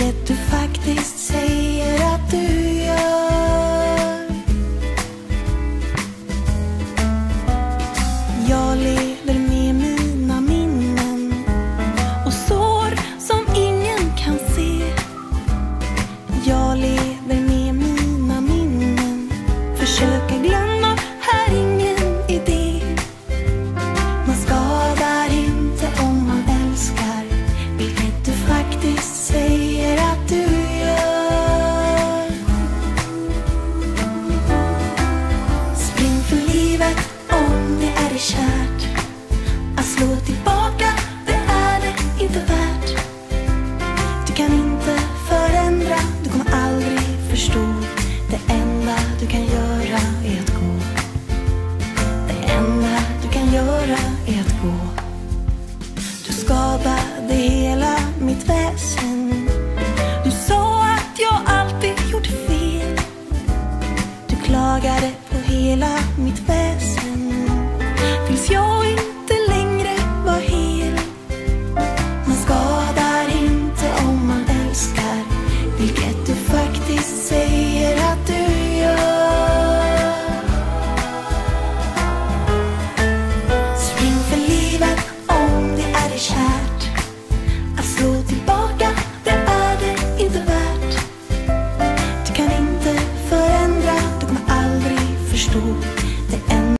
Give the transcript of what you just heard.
vilket du faktiskt säger att du gör. Jag lever med mina minnen och sår som ingen kan se. Jag lever med mina minnen, försöker glömma, här ingen idé. Man skadar inte om man älskar, vilket du faktiskt säger att du gör. Spring för livet om det är dig kärt. Att slå tillbaka, det är det inte värt. Du kan inte förändra, du kommer aldrig förstå. Det enda du kan göra är att gå. Det enda du kan göra är att gå. Du skadade hela mitt väsen. Du sa att jag alltid gjorde fel. Du klagade på hela mitt väsen tills jag inte längre var hel. Man skadar inte om man älskar, vilket du faktiskt säger att du gör. Spring för livet om det är dig kärt. Att slå tillbaka, det är det inte värt. Du kan inte förändra, du kommer aldrig förstå.